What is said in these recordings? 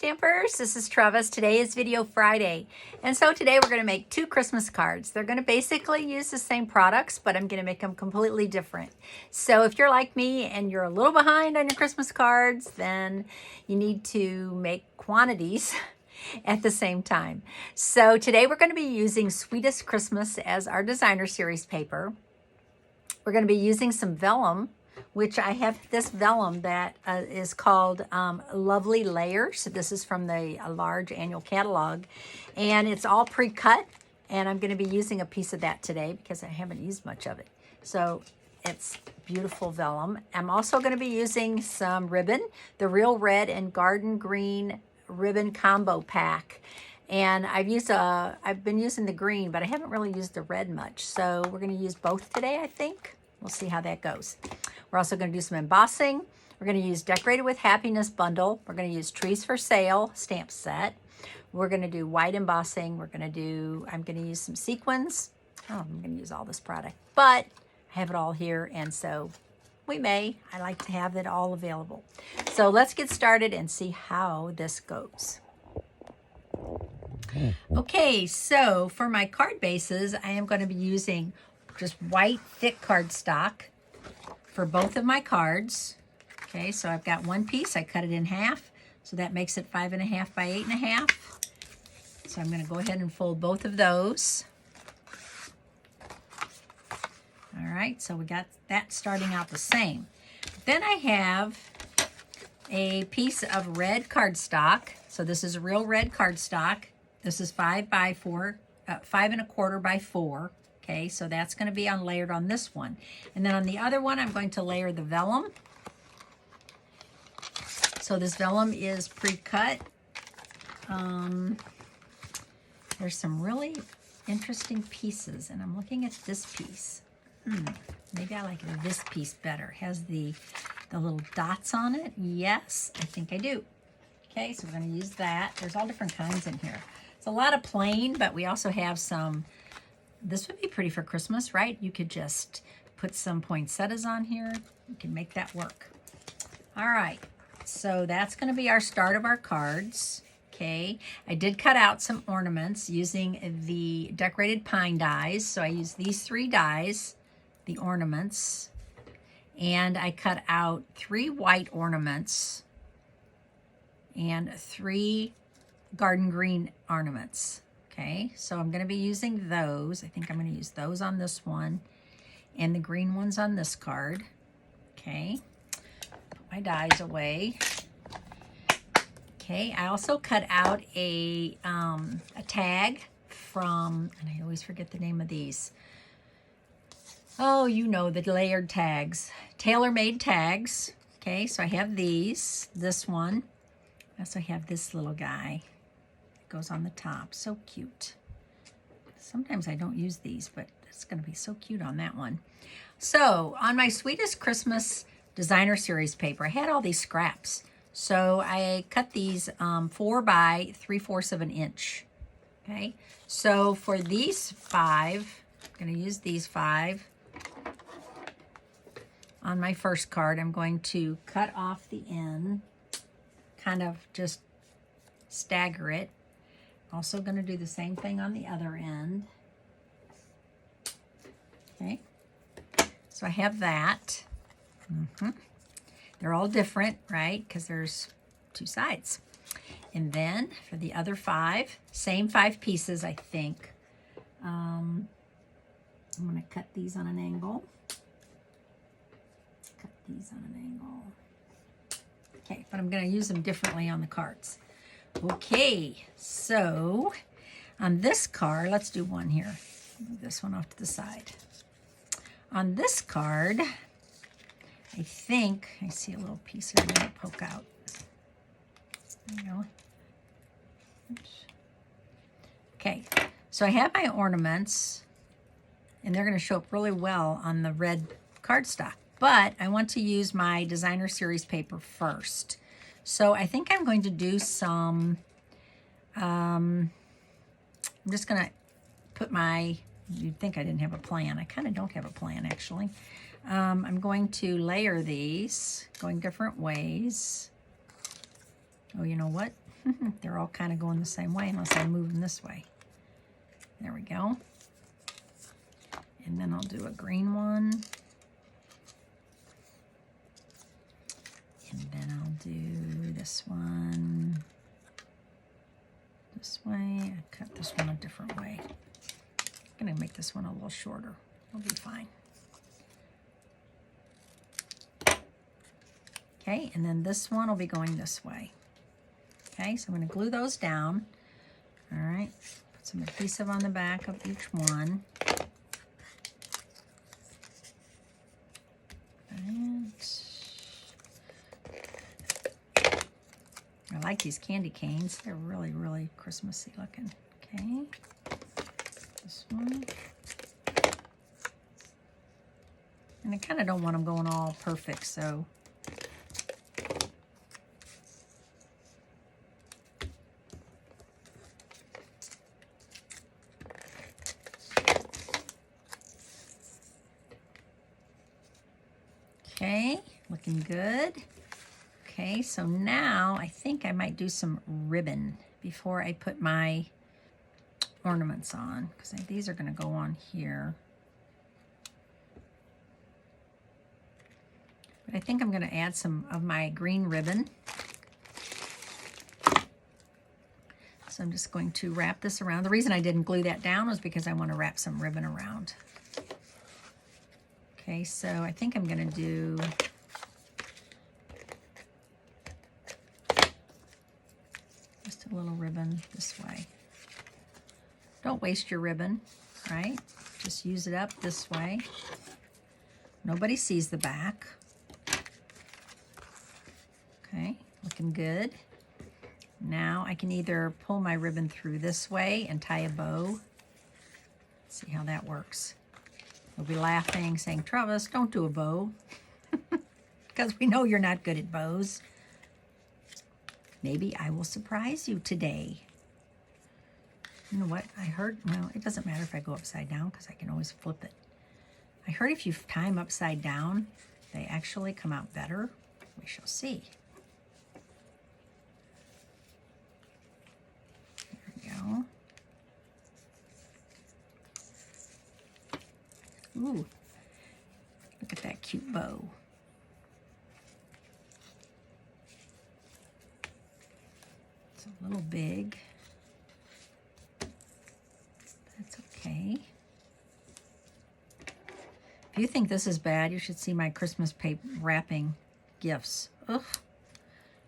Stampers, this is Trevis. Today is Video Friday. And so today we're going to make 2 Christmas cards. They're going to basically use the same products, but I'm going to make them completely different. So if you're like me and you're a little behind on your Christmas cards, then you need to make quantities at the same time. So today we're going to be using Sweetest Christmas as our designer series paper. We're going to be using some vellum, which I have this vellum that is called Lovely Layers. This is from the large annual catalog, and it's all pre-cut, and I'm going to be using a piece of that today because I haven't used much of it. So it's beautiful vellum. I'm also going to be using some ribbon, the Real Red and Garden Green ribbon combo pack. And I've been using the green, but I haven't really used the red much. So we're going to use both today, I think. We'll see how that goes. We're also going to do some embossing. We're going to use Decorated with Happiness bundle. We're going to use Trees for Sale stamp set. We're going to do white embossing. I'm going to use some sequins. Oh, I'm going to use all this product, but I have it all here, and so I like to have it all available. So let's get started and see how this goes. Okay, so for my card bases, I am going to be using just white thick cardstock for both of my cards. Okay, so I've got one piece, I cut it in half, so that makes it 5.5 by 8.5. So I'm going to go ahead and fold both of those. All right, so we got that starting out the same. Then I have a piece of red cardstock. So this is a real red cardstock. This is 5 by 4, 5.25 by 4. Okay, so that's going to be layered on this one. And then on the other one, I'm going to layer the vellum. So this vellum is pre-cut. There's some really interesting pieces, and I'm looking at this piece. Maybe I like this piece better. It has the little dots on it. Yes, I think I do. Okay, so we're going to use that. There's all different kinds in here. It's a lot of plain, but we also have some. This would be pretty for Christmas, right? You could just put some poinsettias on here. You can make that work. All right, so that's going to be our start of our cards. Okay, I did cut out some ornaments using the decorated pine dies. So I used these 3 dies, the ornaments, and I cut out 3 white ornaments and 3 garden green ornaments. Okay, so I'm going to be using those. I think I'm going to use those on this one and the green ones on this card. Okay, put my dies away. Okay, I also cut out a tag from, and I always forget the name of these. Oh, you know, the layered tags, tailor-made tags. Okay, so I have this one. I also have this little guy. Goes on the top. So cute. Sometimes I don't use these, but it's going to be so cute on that one. So on my Sweetest Christmas designer series paper, I had all these scraps. So I cut these 4 by 3/4 of an inch. Okay. So for these 5, I'm going to use these 5. On my first card, I'm going to cut off the end, kind of just stagger it. Also going to do the same thing on the other end. Okay, so I have that. They're all different, right? Because there's 2 sides. And then for the other 5, same 5 pieces, I think. I'm going to cut these on an angle. Cut these on an angle. Okay, but I'm going to use them differently on the cards. Okay, so on this card, let's do one here. Move this one off to the side. On this card, I think I see a little piece here that will poke out. There you go. Oops. Okay, so I have my ornaments, and they're going to show up really well on the red cardstock. But I want to use my designer series paper first. So I think I'm going to do some, I'm just going to put you'd think I didn't have a plan. I kind of don't have a plan, actually. I'm going to layer these, going different ways. Oh, you know what? They're all kind of going the same way unless I move them this way. There we go. And then I'll do a green one. And then I'll do this one this way. I cut this one a different way. I'm gonna make this one a little shorter. It'll be fine. Okay, and then this one will be going this way. Okay, so I'm gonna glue those down. All right, put some adhesive on the back of each one. And I like these candy canes. They're really, really Christmassy looking. Okay, this one. And I kind of don't want them going all perfect, so okay, looking good. Okay, so now I think I might do some ribbon before I put my ornaments on, because these are going to go on here. But I think I'm going to add some of my green ribbon. So I'm just going to wrap this around. The reason I didn't glue that down was because I want to wrap some ribbon around. Okay, so I think I'm going to do just a little ribbon this way. Don't waste your ribbon, right? Just use it up this way. Nobody sees the back. Okay, looking good. Now I can either pull my ribbon through this way and tie a bow. See how that works. You'll be laughing, saying, Trevis, don't do a bow. Because we know you're not good at bows. Maybe I will surprise you today. You know what? I heard, well, it doesn't matter if I go upside down because I can always flip it. I heard if you tie them upside down, they actually come out better. We shall see. There we go. Ooh, look at that cute bow. It's a little big. That's okay. If you think this is bad, you should see my Christmas paper wrapping gifts. Ugh,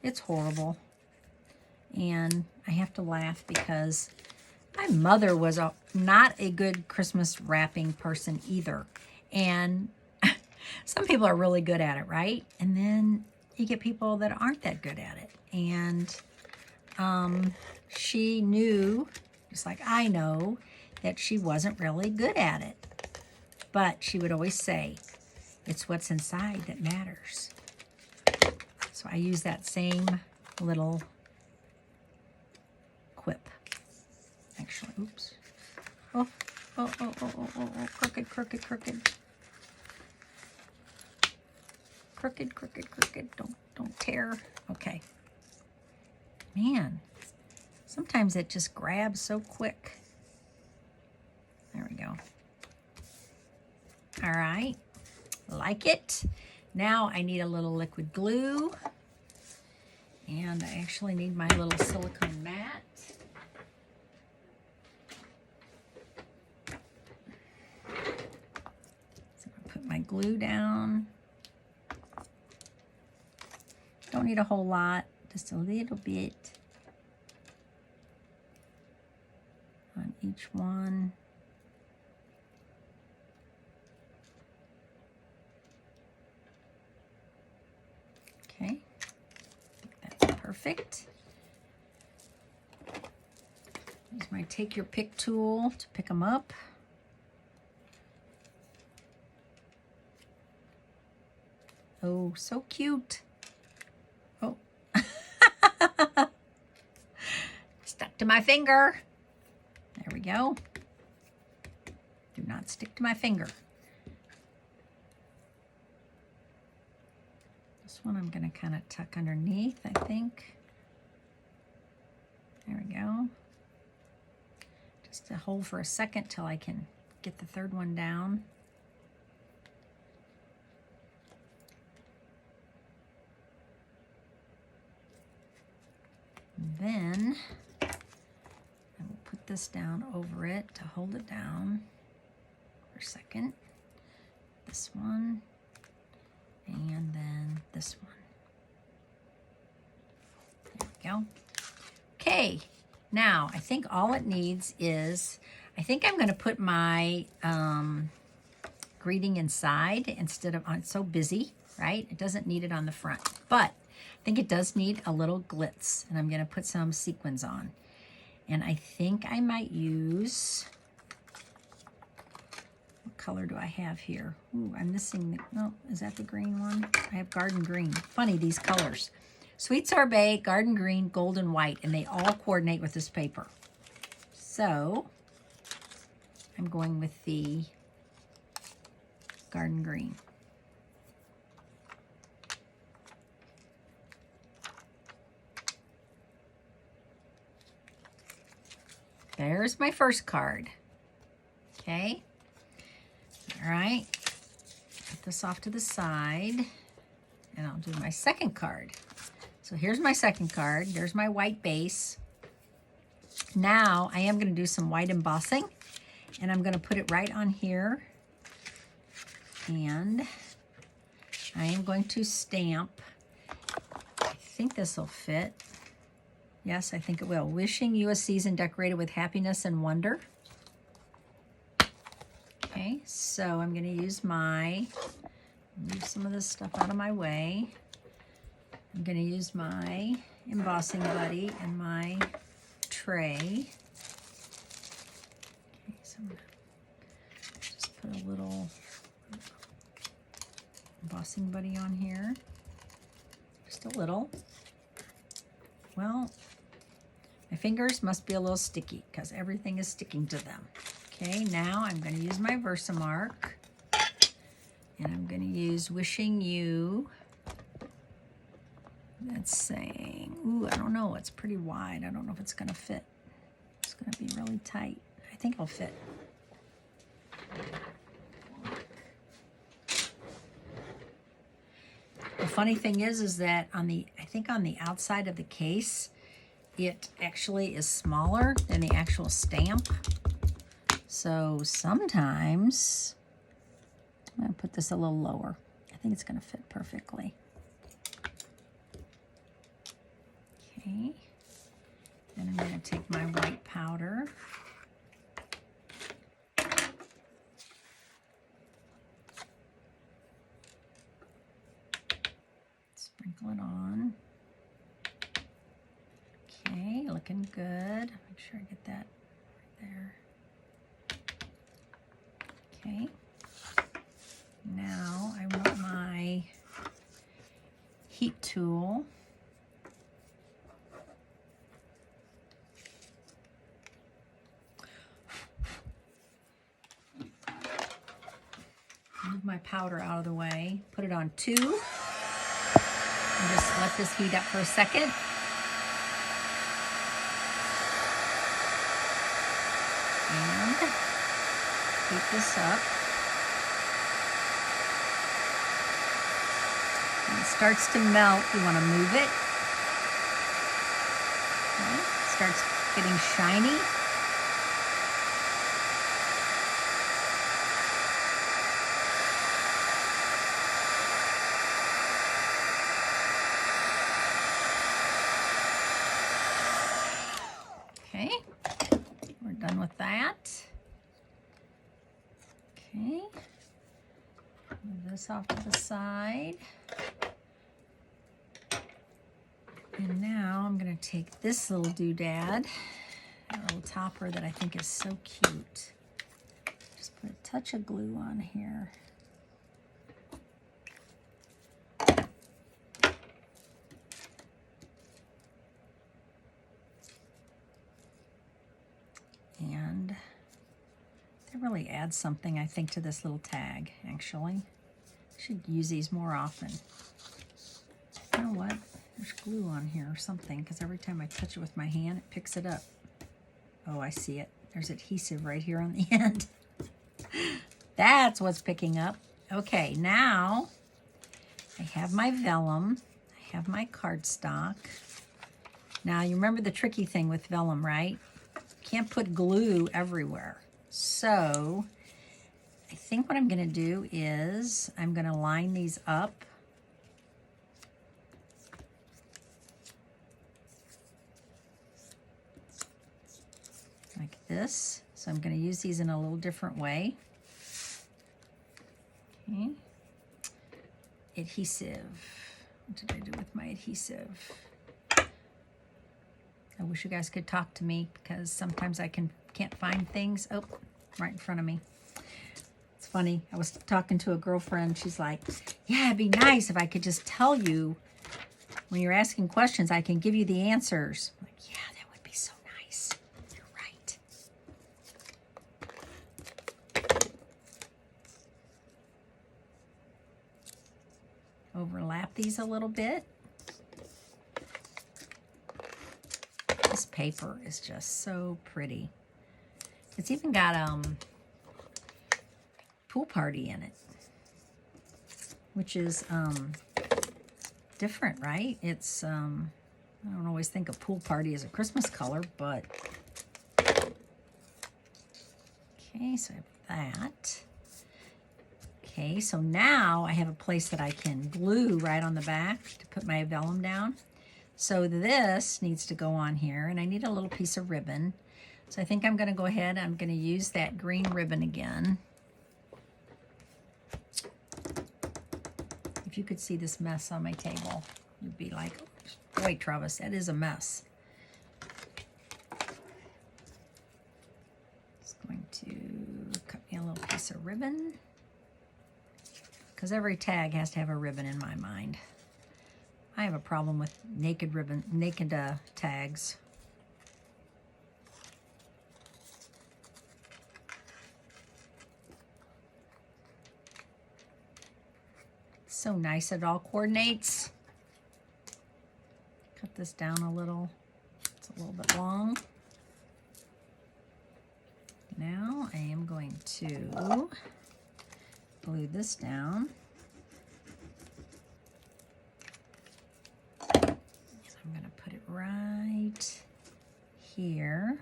it's horrible. And I have to laugh because my mother was not a good Christmas wrapping person either. And some people are really good at it, right? And then you get people that aren't that good at it. And she knew, just like I know, that she wasn't really good at it. But she would always say, it's what's inside that matters. So I use that same little quip. Actually, oops. Oh, crooked, crooked, crooked. Crooked, crooked, crooked. Don't tear. Okay. Man, sometimes it just grabs so quick. There we go. All right, like it. Now I need a little liquid glue. And I actually need my little silicone mat. So I put my glue down. Don't need a whole lot, just a little bit on each one. Okay, I think that's perfect. Use my take your pick tool to pick them up. Oh, so cute. Oh, stuck to my finger. There we go. Do not stick to my finger. This one I'm going to kind of tuck underneath, I think. There we go. Just to hold for a second till I can get the third one down. And then I will put this down over it to hold it down for a second. This one, and then this one. There we go. Okay, now I think all it needs is, I think I'm going to put my greeting inside instead of on. It's so busy, right? It doesn't need it on the front, but I think it does need a little glitz, and I'm going to put some sequins on. And I think I might use, what color do I have here? Ooh, I'm missing the, no, is that the green one? I have garden green. Funny, these colors. Sweet Sorbet, garden green, gold, and white, and they all coordinate with this paper. So I'm going with the garden green. There's my first card. Okay. All right. Put this off to the side, and I'll do my second card. So here's my second card. There's my white base. Now I am going to do some white embossing, and I'm going to put it right on here. And I am going to stamp. I think this will fit. Yes, I think it will. Wishing you a season decorated with happiness and wonder. Okay, so I'm going to use move some of this stuff out of my way. I'm going to use my embossing buddy and my tray. Okay, so I'm going to just put a little embossing buddy on here. Just a little. Well, my fingers must be a little sticky because everything is sticking to them. Okay, now I'm going to use my Versamark, and I'm going to use Wishing You. That's saying, ooh, I don't know, it's pretty wide. I don't know if it's going to fit. It's going to be really tight. I think it'll fit. The funny thing is that on the, I think on the outside of the case, it actually is smaller than the actual stamp. So sometimes, I'm going to put this a little lower. I think it's going to fit perfectly. Okay. Then I'm going to take my white powder. Sprinkle it on. Okay, looking good. Make sure I get that right there. Okay. Now I want my heat tool. Move my powder out of the way. Put it on 2. And just let this heat up for a second. And heat this up. When it starts to melt, you want to move it. Okay. It starts getting shiny. Okay, we're done with that. Okay, move this off to the side. And now I'm going to take this little doodad, a little topper that I think is so cute. Just put a touch of glue on here. And it really adds something, I think, to this little tag, actually. I should use these more often. You know what? They're there's glue on here or something, because every time I touch it with my hand, it picks it up. Oh, I see it. There's adhesive right here on the end. That's what's picking up. Okay, now I have my vellum. I have my cardstock. Now, you remember the tricky thing with vellum, right? Can't put glue everywhere. So I think what I'm going to do is I'm going to line these up. Like this. So I'm going to use these in a little different way. Okay. Adhesive. What did I do with my adhesive? I wish you guys could talk to me because sometimes I can't find things. Oh, right in front of me. It's funny. I was talking to a girlfriend. She's like, yeah, it'd be nice if I could just tell you when you're asking questions, I can give you the answers. I'm like, yeah, that would be so nice. You're right. Overlap these a little bit. This paper is just so pretty. It's even got pool party in it, which is different, right? It's I don't always think of pool party as a Christmas color, but okay, so I have that. Okay, so now I have a place that I can glue right on the back to put my vellum down. So this needs to go on here, and I need a little piece of ribbon. So I think I'm going to go ahead, I'm going to use that green ribbon again. If you could see this mess on my table, you'd be like, oh, boy, Travis, that is a mess. Just going to cut me a little piece of ribbon, because every tag has to have a ribbon in my mind. I have a problem with naked tags. So nice, it all coordinates. Cut this down a little. It's a little bit long. Now I am going to glue this down. I'm going to put it right here.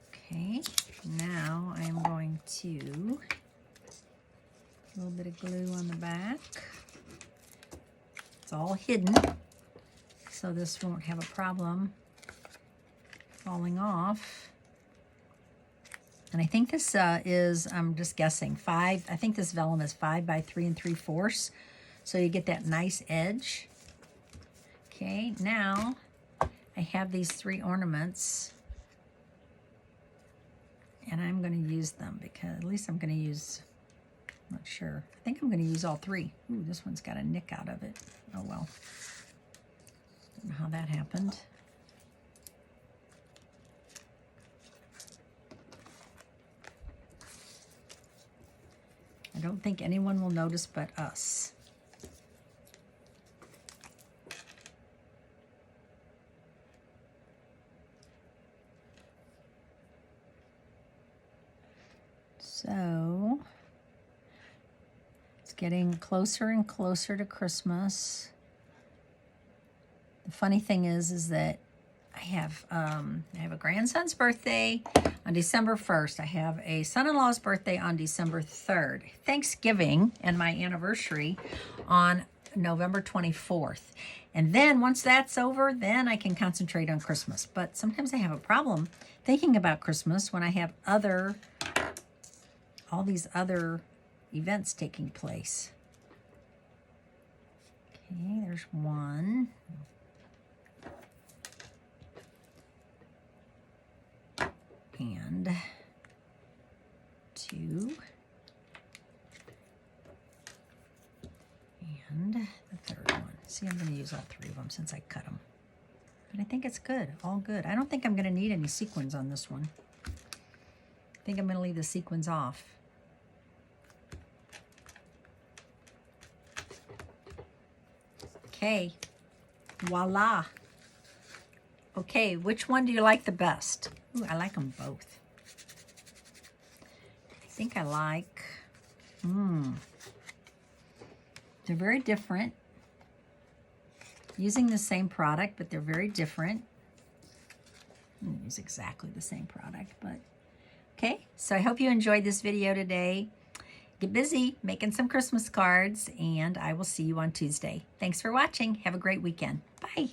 Okay, now I'm going to a little bit of glue on the back. It's all hidden, so this won't have a problem falling off. And I think this is, I'm just guessing, I think this vellum is 5 by 3 3/4. So you get that nice edge. Okay, now I have these 3 ornaments, and I'm going to use them because at least I'm going to use, I'm not sure. I think I'm going to use all 3. Ooh, this one's got a nick out of it. Oh well. Don't know how that happened. I don't think anyone will notice but us. So it's getting closer and closer to Christmas. The funny thing is that I have a grandson's birthday on December 1st. I have a son-in-law's birthday on December 3rd. Thanksgiving and my anniversary on November 24th. And then once that's over, then I can concentrate on Christmas. But sometimes I have a problem thinking about Christmas when I have all these other events taking place. Okay, there's one. And 2. And the 3rd one. See, I'm going to use all 3 of them since I cut them. But I think it's good, all good. I don't think I'm going to need any sequins on this one. I think I'm going to leave the sequins off. Okay, voila. Okay, which one do you like the best? Ooh, I like them both. I think I like, they're very different. Using the same product, but they're very different. I don't use exactly the same product, but okay. So I hope you enjoyed this video today. Get busy making some Christmas cards, and I will see you on Tuesday. Thanks for watching. Have a great weekend. Bye.